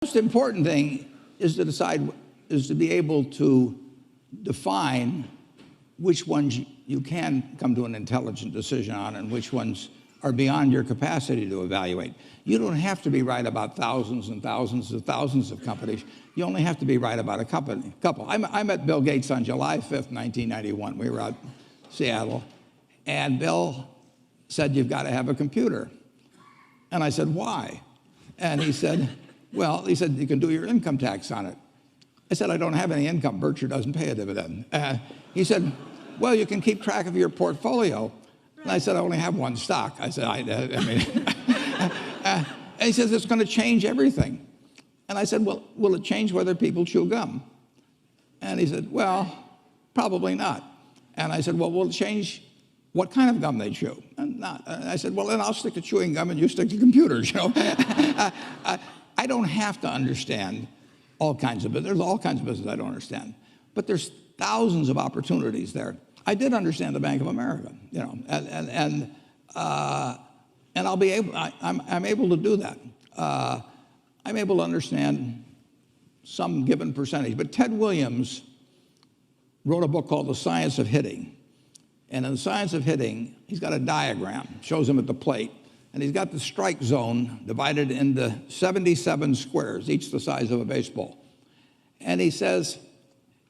most important thing is to be able to define which ones you can come to an intelligent decision on and which ones are beyond your capacity to evaluate. You don't have to be right about thousands and thousands and thousands of companies. You only have to be right about a couple. I met Bill Gates on July 5th, 1991. We were out in Seattle, and Bill said, "You've got to have a computer." And I said, "Why?" And he said, "You can do your income tax on it." I said, "I don't have any income. Berkshire doesn't pay a dividend." He said, "Well, you can keep track of your portfolio." And I said, "I only have one stock." I said, and he says, "It's going to change everything." And I said, "Well, will it change whether people chew gum?" And he said, "Well, probably not." And I said, "Well, will it change what kind of gum they chew?" And not. And I said, "Well, then I'll stick to chewing gum and you stick to computers." I don't have to understand all kinds of business. There's all kinds of business I don't understand. But there's thousands of opportunities there. I did understand the Bank of America, and I'll be able. I'm able to do that. I'm able to understand some given percentage. But Ted Williams wrote a book called The Science of Hitting, and in The Science of Hitting, he's got a diagram, shows him at the plate, and he's got the strike zone divided into 77 squares, each the size of a baseball. And he says,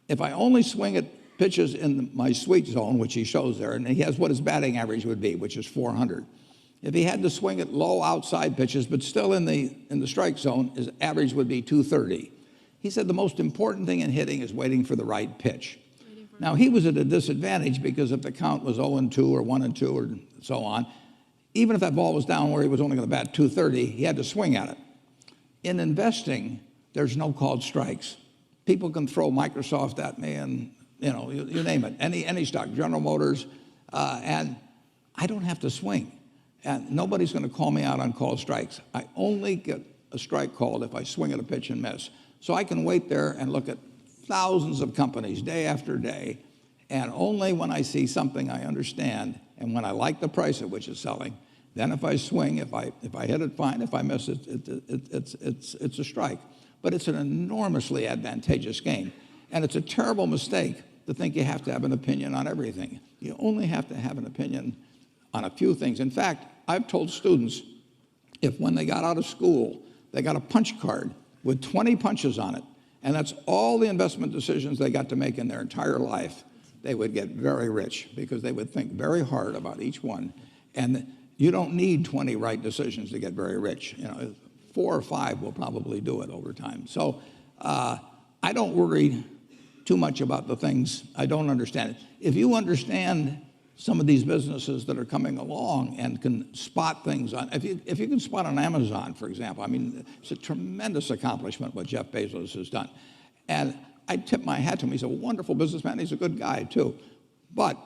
if I only swing at pitches in my sweet zone, which he shows there, and he has what his batting average would be, which is 400. If he had to swing at low outside pitches, but still in the strike zone, his average would be 230. He said the most important thing in hitting is waiting for the right pitch. Now, he was at a disadvantage because if the count was 0-2 or 1-2 or so on, even if that ball was down where he was only going to bat 230, he had to swing at it. In investing, there's no called strikes. People can throw Microsoft at me and you name it, any stock, General Motors, and I don't have to swing. And nobody's going to call me out on called strikes. I only get a strike called if I swing at a pitch and miss. So I can wait there and look at thousands of companies day after day, and only when I see something I understand and when I like the price at which it's selling, then if I swing, if I hit it, fine. If I miss it, it's a strike. But it's an enormously advantageous game. And it's a terrible mistake to think you have to have an opinion on everything. You only have to have an opinion on a few things. In fact, I've told students, if when they got out of school, they got a punch card with 20 punches on it, and that's all the investment decisions they got to make in their entire life, they would get very rich because they would think very hard about each one. And you don't need 20 right decisions to get very rich. 4 or 5 will probably do it over time. So I don't worry too much about the things I don't understand. If you understand some of these businesses that are coming along and can spot things on, if you can spot on Amazon, for example, it's a tremendous accomplishment what Jeff Bezos has done. And I tip my hat to him. He's a wonderful businessman. He's a good guy too. But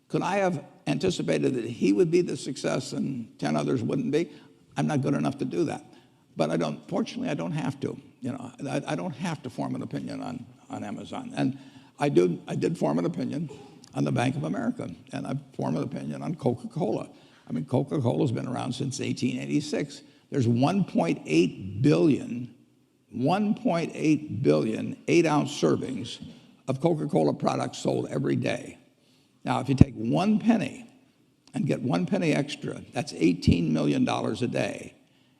could I have anticipated that he would be the success and 10 others wouldn't be? I'm not good enough to do that. But fortunately, I don't have to. I don't have to form an opinion on Amazon. And I did form an opinion on the Bank of America, and I formed an opinion on Coca-Cola. Coca-Cola's been around since 1886. There's 1.8 billion 8-ounce servings of Coca-Cola products sold every day. Now, if you take 1 penny and get 1 penny extra, that's $18 million a day.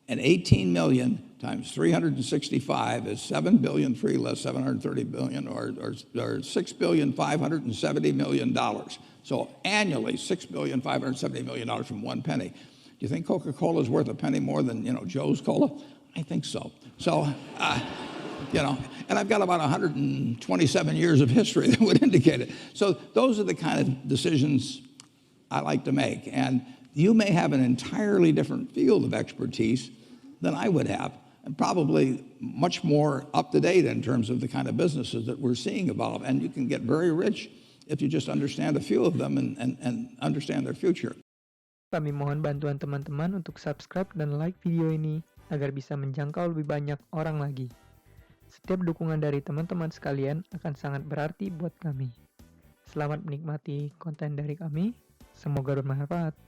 And 18 million times 365 is 7 billion, 3 less 730 billion, or $6,570,000,000. So annually, $6,570,000,000 from 1 penny. Do you think Coca-Cola is worth a penny more than Joe's Cola? I think so. So, and I've got about 127 years of history that would indicate it. So those are the kind of decisions I like to make. And you may have an entirely different field of expertise than I would have, and probably much more up to date in terms of the kind of businesses that we're seeing evolve. And you can get very rich if you just understand a few of them and understand their future. Kami mohon bantuan teman-teman untuk subscribe dan like video ini agar bisa menjangkau lebih banyak orang lagi. Setiap dukungan dari teman-teman sekalian akan sangat berarti buat kami. Selamat menikmati konten dari kami. Semoga bermanfaat.